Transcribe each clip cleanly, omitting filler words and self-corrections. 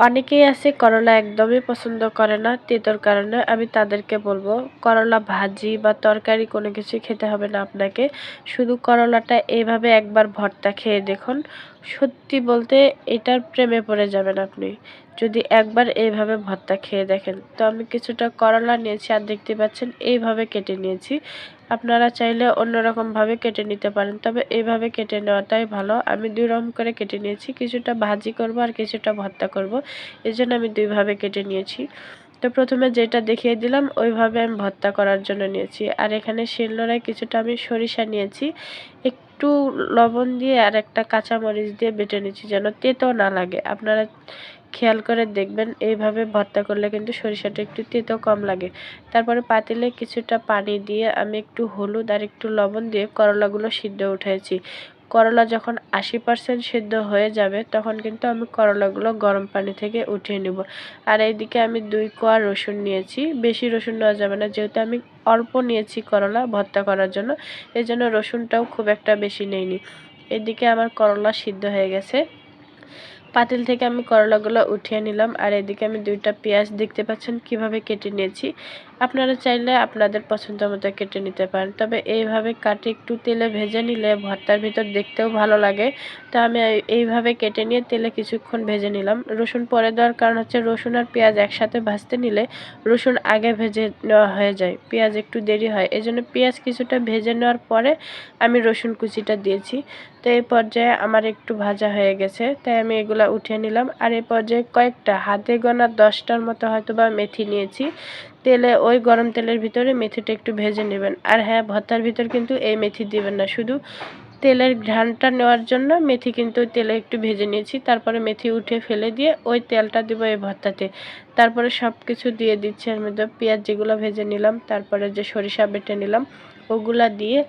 অনেকেই আছে করলা একদমই পছন্দ করে না তেঁতোর কারণে। আমি তাদেরকে বলবো করলা ভাজি বা তরকারি কোনো কিছুই খেতে হবে না আপনাকে। শুধু করলাটা এইভাবে একবার ভর্তা খেয়ে দেখুন। সত্যি বলতে এটার প্রেমে পড়ে যাবেন আপনি যদি একবার এইভাবে ভর্তা খেয়ে দেখেন। তো আমি কিছুটা করলা নিয়েছি আর দেখতে পাচ্ছেন এইভাবে কেটে নিয়েছি। আপনারা চাইলে অন্যরকমভাবে কেটে নিতে পারেন, তবে এইভাবে কেটে নেওয়াটাই ভালো। আমি ২ রকম করে কেটে নিয়েছি, কিছুটা ভাজি করব আর কিছুটা ভর্তা করব। এজন্য আমি ২ ভাবে কেটে নিয়েছি। তো প্রথমে যেটা দেখিয়ে দিলাম ওইভাবে আমি ভর্তা করার জন্য নিয়েছি। আর এখানে শিলনোড়ায় কিছুটা আমি সরিষা নিয়েছি, একটু লবণ দিয়ে আর একটা কাঁচামরিচ দিয়ে বেটে নিয়েছি যেন তেতো না লাগে। আপনারা খেয়াল করে দেখবেন এইভাবে ভর্তা করলে কিন্তু সরিষাটা একটু তেতো কম লাগে। তারপরে পাতিলে কিছুটা পানি দিয়ে আমি একটু হলুদ আর একটু লবণ দিয়ে করলাগুলো সিদ্ধ উঠাইছি। করলা যখন ৮০% সিদ্ধ হয়ে যাবে তখন কিন্তু আমি করলাগুলো গরম পানি থেকে উঠিয়ে নেব। আর এইদিকে আমি ২ কোয়া রসুন নিয়েছি। বেশি রসুন নেওয়া যাবে না, যেহেতু আমি অল্প নিয়েছি করলা ভর্তা করার জন্য, এজন্য রসুনটাও খুব একটা বেশি নেইনি। এদিকে আমার করলা সিদ্ধ হয়ে গেছে। পাতিল থেকে আমি করলাগুলো উঠিয়ে নিলাম। আর এদিকে আমি ২টা পেঁয়াজ দেখতে পাচ্ছেন কিভাবে কেটে নিয়েছি। আপনারা চাইলে আপনাদের পছন্দ মতো কেটে নিতে পারেন, তবে এইভাবে কাটে একটু তেলে ভেজে নিলে ভর্তার ভিতর দেখতেও ভালো লাগে। তো আমি এইভাবে কেটে নিয়ে তেলে কিছুক্ষণ ভেজে নিলাম। রসুন পরে দেওয়ার কারণ হচ্ছে রসুন আর পেঁয়াজ একসাথে ভাজতে নিলে রসুন আগে ভেজে নেওয়া হয়ে যায়, পেঁয়াজ একটু দেরি হয়। এজন্য পেঁয়াজ কিছুটা ভেজে নেওয়ার পরে আমি রসুন কুচিটা দিয়েছি। তো এই পর্যায়ে আমার একটু ভাজা হয়ে গেছে, তাই আমি এগুলা উঠিয়ে নিলাম। আর এই পর্যায়ে কয়েকটা হাতে গোনা 10টার মতো হয়তো বা মেথি নিয়েছি। তেলে ওই গরম তেলের ভিতরে মেথিটা একটু ভেজে নেবেন। আর হ্যাঁ, ভর্তার ভিতর কিন্তু এই মেথি দিবেন না, শুধু তেলের ঘ্রাণটা নেওয়ার জন্য মেথি কিন্তু তেলে একটু ভেজে নিয়েছি। তারপরে মেথি উঠে ফেলে দিয়ে ওই তেলটা দিব এই ভর্তাতে। তারপরে সব কিছু দিয়ে দিচ্ছি এর মধ্যে, পেঁয়াজ যেগুলো ভেজে নিলাম, তারপরে যে সরিষা বেটে নিলাম ওগুলা দিয়ে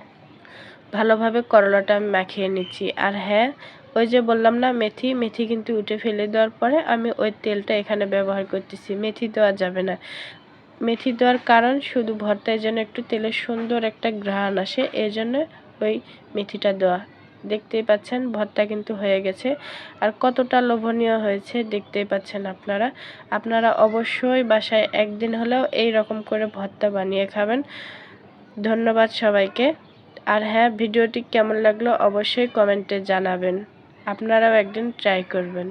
ভালোভাবে করলাটা আমি মাখিয়ে নিচ্ছি। আর হ্যাঁ, ওই যে বললাম না মেথি কিন্তু উঠে ফেলে দেওয়ার পরে আমি ওই তেলটা এখানে ব্যবহার করতেছি। মেথি দেওয়া যাবে না। মেথি দেওয়ার কারণ শুধু ভর্তায় যেন একটু তেলের সুন্দর একটা ঘ্রাণ আসে, এই জন্য ওই মেথিটা দেওয়া। দেখতেই পাচ্ছেন ভর্তা কিন্তু হয়ে গেছে। আর কতটা লোভনীয় হয়েছে দেখতেই পাচ্ছেন আপনারা। আপনারা অবশ্যই বাসায় একদিন হলেও এই রকম করে ভর্তা বানিয়ে খাবেন। ধন্যবাদ সবাইকে। আর হ্যাঁ, ভিডিওটি কেমন লাগলো অবশ্যই কমেন্টে জানাবেন। আপনারাও একদিন ট্রাই করবেন।